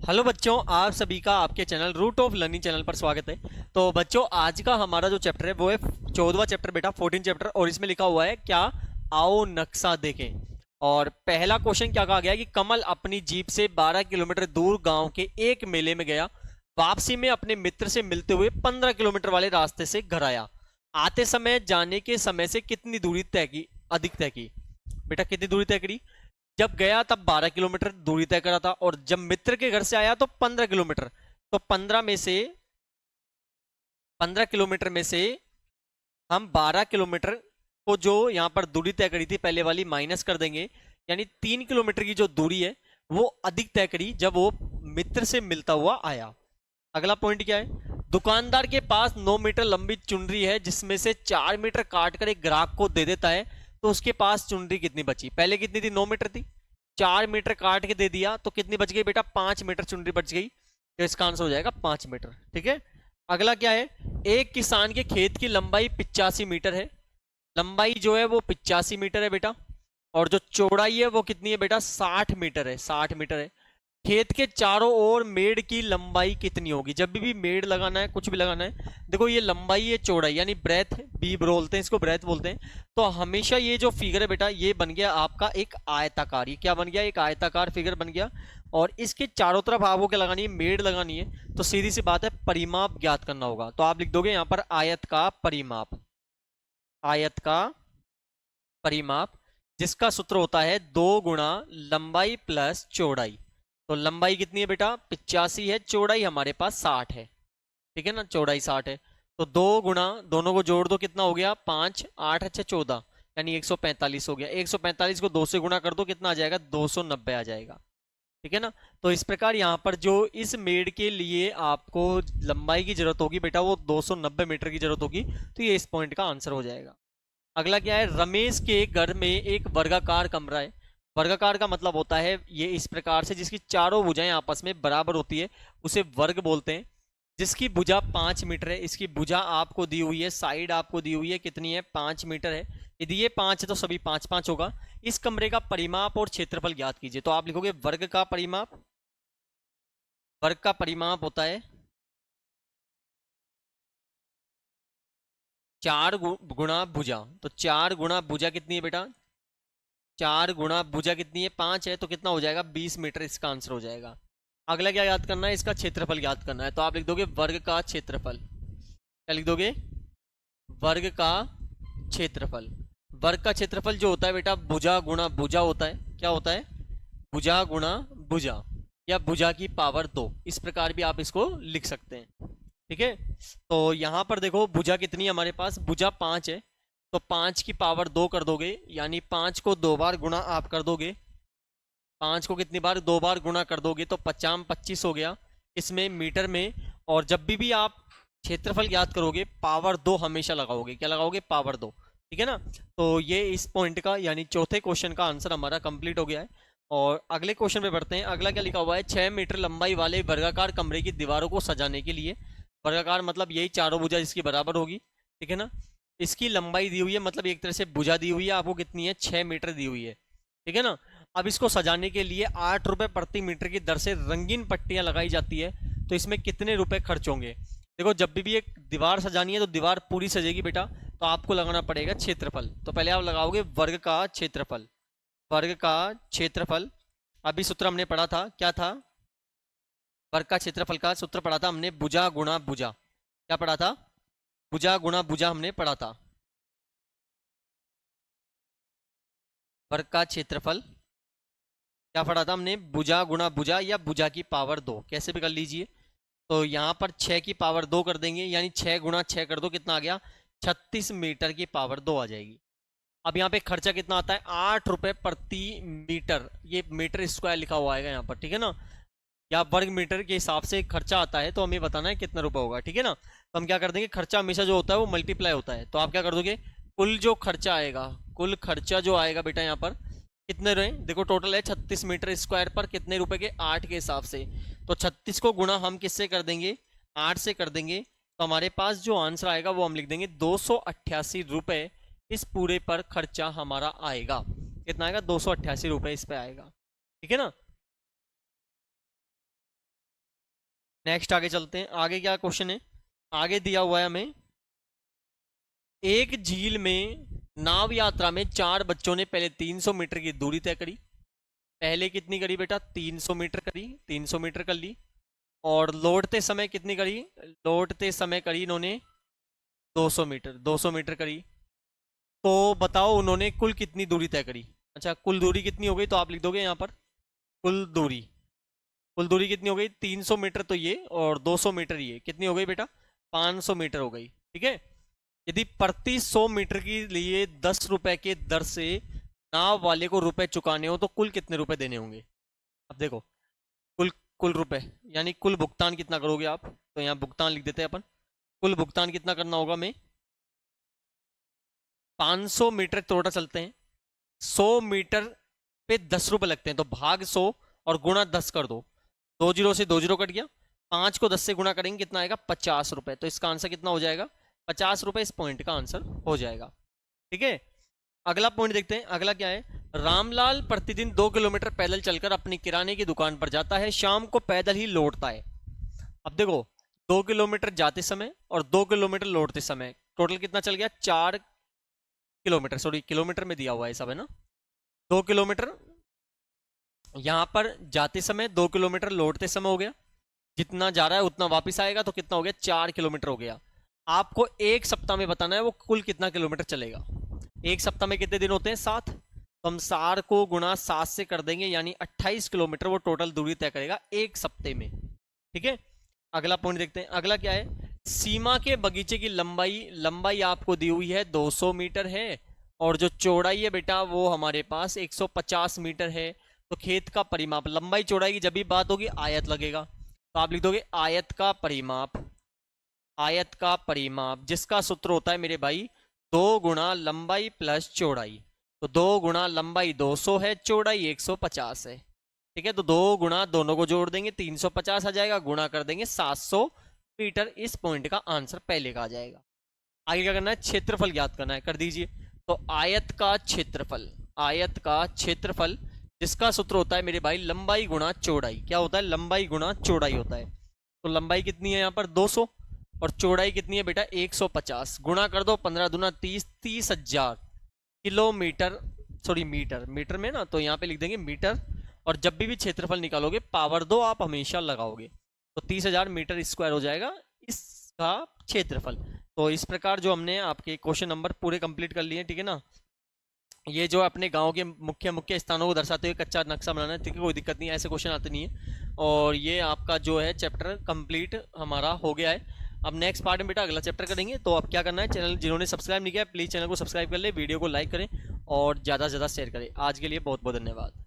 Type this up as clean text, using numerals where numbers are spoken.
Hello बच्चों, आप सभी का आपके channel root of learning channel पर स्वागत है। तो बच्चों, आज का हमारा जो चैप्टर है वो है 14वां चैप्टर बेटा, 14 चैप्टर। और इसमें लिखा हुआ है क्या, आओ नक्शा देखें। और पहला क्वेश्चन क्या कहा गया है कि कमल अपनी जीप से 12 किलोमीटर दूर गांव के एक मेले में गया। वापसी में अपने मित्र से मिलते हुए 15 किलोमीटर वाले रास्ते से घर आया। आते समय जाने के समय से कितनी दूरी तय की, अधिक तय की। बेटा कितनी दूरी तय करी? जब गया तब 12 किलोमीटर दूरी तय करा था, और जब मित्र के घर से आया तो 15 किलोमीटर। तो 15 किलोमीटर में से हम 12 किलोमीटर को जो यहाँ पर दूरी तय करी थी पहले वाली माइनस कर देंगे। यानी 3 किलोमीटर की जो दूरी है वो अधिक तय करी जब वो मित्र से मिलता हुआ आया। अगला पॉइंट क्या है? दुकानदार के पास 9 मीटर लंबी चुनरी है जिसमें से 4 मीटर काट कर एक ग्राहक को दे देता है। तो उसके पास चुनरी कितनी बची? पहले कितनी थी? 9 मीटर थी। 4 मीटर काट के दे दिया तो कितनी बच गई बेटा? 5 मीटर चुनरी बच गई। तो इसका आंसर हो जाएगा 5 मीटर। ठीक है। अगला क्या है? एक किसान के खेत की लंबाई 85 मीटर है। लंबाई जो है वो 85 मीटर है बेटा। और जो चौड़ाई है वो कितनी है बेटा? 60 मीटर है। 60 मीटर है। खेत के चारों ओर मेड़ की लंबाई कितनी होगी? जब भी मेड़ लगाना है, कुछ भी लगाना है, देखो ये लंबाई है, चौड़ाई यानी ब्रेथ भी बोलते हैं इसको, ब्रेथ बोलते हैं। तो हमेशा ये जो फिगर है बेटा ये बन गया आपका एक आयताकार। ये क्या बन गया? एक आयताकार फिगर बन गया। और इसके चारों तरफ आपको क्या लगानी है? मेड़ लगानी है। तो सीधी सी बात है, परिमाप ज्ञात करना होगा। तो आप लिख दोगे यहाँ पर आयत का परिमाप। आयत का परिमाप जिसका सूत्र होता है 2 गुणा लंबाई प्लस चौड़ाई। तो लंबाई कितनी है बेटा? 85 है। चौड़ाई हमारे पास 60 है। ठीक है ना, चौड़ाई 60 है। तो 2 गुणा, दोनों को जोड़ दो, कितना हो गया? 5 8 अच्छा 14, यानी 145 हो गया। 145 को 2 से गुणा कर दो, कितना आ जाएगा? 290 आ जाएगा। ठीक है ना। तो इस प्रकार यहाँ पर जो इस मेड़ के लिए आपको लंबाई की जरूरत होगी बेटा वो 290 मीटर की जरूरत होगी। तो ये इस पॉइंट का आंसर हो जाएगा। अगला क्या है? रमेश के घर में एक वर्गाकार कमरा है। वर्गाकार का मतलब होता है ये इस प्रकार से जिसकी चारों भुजाएं आपस में बराबर होती है, उसे वर्ग बोलते हैं। जिसकी भुजा 5 मीटर है। इसकी भुजा आपको दी हुई है, साइड आपको दी हुई है, कितनी है? 5 मीटर है। यदि ये 5 है तो सभी 5 5 होगा। इस कमरे का परिमाप और क्षेत्रफल ज्ञात कीजिए। तो आप लिखोगे वर्ग का परिमाप। वर्ग का परिमाप होता है 4 गुणा भुजा। तो 4 गुणा भुजा कितनी है बेटा? 4 गुणा भुजा कितनी है? 5 है। तो कितना हो जाएगा? 20 मीटर इसका आंसर हो जाएगा। अगला क्या याद करना है? इसका क्षेत्रफल याद करना है। तो आप लिख दोगे वर्ग का क्षेत्रफल। क्या लिख दोगे? वर्ग का क्षेत्रफल। वर्ग का क्षेत्रफल जो होता है बेटा भुजा गुणा भुजा होता है। क्या होता है? भुजा गुणा भुजा, या भुजा की पावर 2, इस प्रकार भी आप इसको लिख सकते हैं। ठीक है। तो यहां पर देखो भुजा कितनी है हमारे पास? भुजा 5 है। तो 5 की पावर 2 कर दोगे, यानी 5 को 2 बार गुणा आप कर दोगे। 5 को कितनी बार? 2 बार गुणा कर दोगे तो 50 25 हो गया इसमें मीटर में। और जब भी आप क्षेत्रफल ज्ञात करोगे पावर 2 हमेशा लगाओगे। क्या लगाओगे? पावर 2। ठीक है ना। तो ये इस पॉइंट का यानी चौथे क्वेश्चन का आंसर हमारा कंप्लीट हो गया है। और अगले क्वेश्चन पे बढ़ते हैं। अगला क्या लिखा हुआ है? 6 मीटर लंबाई वाले वर्गाकार कमरे की दीवारों को सजाने के लिए, वर्गाकार मतलब यही चारों भुजा इसकी बराबर होगी। ठीक है ना। इसकी लंबाई दी हुई है, मतलब एक तरह से भुजा दी हुई है आपको, कितनी है? 6 मीटर दी हुई है। ठीक है ना। अब इसको सजाने के लिए 8 रुपए प्रति मीटर की दर से रंगीन पट्टियां लगाई जाती है। तो इसमें कितने रुपए खर्च होंगे? देखो जब भी एक दीवार सजानी है तो दीवार पूरी सजेगी बेटा, तो आपको लगाना पड़ेगा क्षेत्रफल। तो पहले आप लगाओगे वर्ग का क्षेत्रफल। वर्ग का क्षेत्रफल, अभी सूत्र हमने पढ़ा था, क्या था? वर्ग का क्षेत्रफल का सूत्र पढ़ा था हमने, भुजा गुणा भुजा। क्या पढ़ा था? भुजा गुणा भुजा हमने पढ़ा था। वर्ग का क्षेत्रफल क्या पढ़ा था हमने? भुजा गुणा भुजा, या भुजा की पावर 2, कैसे भी कर लीजिए। तो यहाँ पर 6 की पावर 2 कर देंगे, यानी 6 गुणा 6 कर दो, कितना आ गया? 36 मीटर की पावर 2 आ जाएगी। अब यहाँ पे खर्चा कितना आता है? 8 रुपए प्रति मीटर। ये मीटर स्क्वायर लिखा हुआ आएगा यहाँ पर। ठीक है ना। या वर्ग मीटर के हिसाब से खर्चा आता है, तो हमें बताना है कितना रुपए होगा। ठीक है ना। तो हम क्या कर देंगे, खर्चा हमेशा जो होता है वो मल्टीप्लाई होता है। तो आप क्या कर दोगे, कुल जो खर्चा आएगा, कुल खर्चा जो आएगा बेटा यहाँ पर कितने रहे? देखो टोटल है 36 मीटर स्क्वायर पर कितने रुपए के? 8 के हिसाब से। तो 36 को गुणा हम किससे कर देंगे? 8 से कर देंगे। तो हमारे पास जो आंसर आएगा वो हम लिख देंगे 288 रुपए इस पूरे पर खर्चा हमारा आएगा। कितना आएगा? 288 रुपए इस पे आएगा। ठीक है ना। नेक्स्ट आगे चलते हैं। आगे क्या क्वेश्चन है, आगे दिया हुआ है हमें, एक झील में नाव यात्रा में 4 बच्चों ने पहले 300 मीटर की दूरी तय करी। पहले कितनी करी बेटा, 300 मीटर करी, 300 मीटर कर ली। और लौटते समय कितनी करी, लौटते समय करी इन्होंने 200 मीटर, 200 मीटर करी। तो बताओ उन्होंने कुल कितनी दूरी तय करी। अच्छा, कुल दूरी कितनी हो गई, तो आप लिख दोगे यहाँ पर कुल दूरी, कुल दूरी कितनी हो गई, 300 मीटर तो ये और 200 मीटर ये, कितनी हो गई बेटा, 500 मीटर हो गई। ठीक है, यदि प्रति 100 मीटर के लिए 10 रुपए के दर से नाव वाले को रुपए चुकाने हो तो कुल कितने रुपए देने होंगे। अब देखो, कुल कुल रुपए यानी कुल भुगतान कितना करोगे आप, तो यहाँ भुगतान लिख देते हैं अपन। कुल भुगतान कितना करना होगा, में 500 मीटर टोटल चलते हैं, 100 मीटर पे 10 रुपए लगते हैं, तो भाग 100 और गुणा 10 कर दो, 2 जीरो से 2 जीरो कट गया, 5 को 10 से गुणा करेंगे कितना आएगा, 50 रुपए। तो इसका आंसर कितना हो जाएगा, 50 रुपए इस पॉइंट का आंसर हो जाएगा। ठीक है, अगला पॉइंट देखते हैं। अगला क्या है, रामलाल प्रतिदिन 2 किलोमीटर पैदल चलकर अपनी किराने की दुकान पर जाता है, शाम को पैदल ही लौटता है। अब देखो, 2 किलोमीटर जाते समय और 2 किलोमीटर लौटते समय टोटल कितना चल गया, 4 किलोमीटर, सॉरी किलोमीटर में दिया हुआ है सब, है ना। 2 किलोमीटर यहां पर जाते समय, 2 किलोमीटर लौटते समय हो गया, जितना जा रहा है उतना वापस आएगा, तो कितना हो गया, 4 किलोमीटर हो गया। आपको एक सप्ताह में बताना है वो कुल कितना किलोमीटर चलेगा। एक सप्ताह में कितने दिन होते हैं, 7, तो हम 4 को गुणा 7 से कर देंगे, यानी 28 किलोमीटर वो टोटल दूरी तय करेगा एक सप्ताह में। ठीक है, अगला पॉइंट देखते हैं। अगला क्या है, सीमा के बगीचे की लंबाई आपको दी हुई है 200 मीटर है, और जो चौड़ाई है बेटा वो हमारे पास 150 मीटर है। तो खेत का परिमाप, लंबाई चौड़ाई की जब भी बात होगी आयत लगेगा, तो आप लिख दोगे आयत का परिमाप, आयत का परिमाप जिसका सूत्र होता है मेरे भाई 2 गुणा लंबाई प्लस चौड़ाई। तो 2 गुणा लंबाई 200 है, चौड़ाई 150 है। ठीक है, तो 2 गुणा दोनों को जोड़ देंगे 350 आ जाएगा, गुणा कर देंगे 700 मीटर। इस पॉइंट का आंसर पहले का आ जाएगा। आगे क्या करना है, क्षेत्रफल ज्ञात करना है, कर दीजिए। तो आयत का क्षेत्रफल, आयत का क्षेत्रफल जिसका सूत्र होता है मेरे भाई लंबाई गुणा चौड़ाई। क्या होता है, लंबाई गुणा चौड़ाई होता है। तो लंबाई कितनी है यहाँ पर 200 और चौड़ाई कितनी है बेटा 150, गुणा कर दो 15 दूना 30, 30,000 किलोमीटर, सॉरी मीटर, मीटर में ना, तो यहाँ पे लिख देंगे मीटर। और जब भी क्षेत्रफल निकालोगे पावर 2 आप हमेशा लगाओगे, तो 30,000 मीटर स्क्वायर हो जाएगा इसका क्षेत्रफल। तो इस प्रकार जो हमने आपके क्वेश्चन नंबर पूरे कंप्लीट कर लिए। ठीक है ना, ये जो अपने गांव के मुख्य मुख्य स्थानों को दर्शाते हुए कच्चा नक्शा बनाना है, ठीक है, कोई दिक्कत नहीं है, ऐसे क्वेश्चन आते नहीं है। और ये आपका जो है चैप्टर कंप्लीट हमारा हो गया है। अब नेक्स्ट पार्ट में बेटा अगला चैप्टर करेंगे। तो अब क्या करना है, चैनल जिन्होंने सब्सक्राइब नहीं किया प्लीज़ चैनल को सब्सक्राइब कर ले, वीडियो को लाइक करें और ज़्यादा से ज़्यादा शेयर करें। आज के लिए बहुत बहुत धन्यवाद।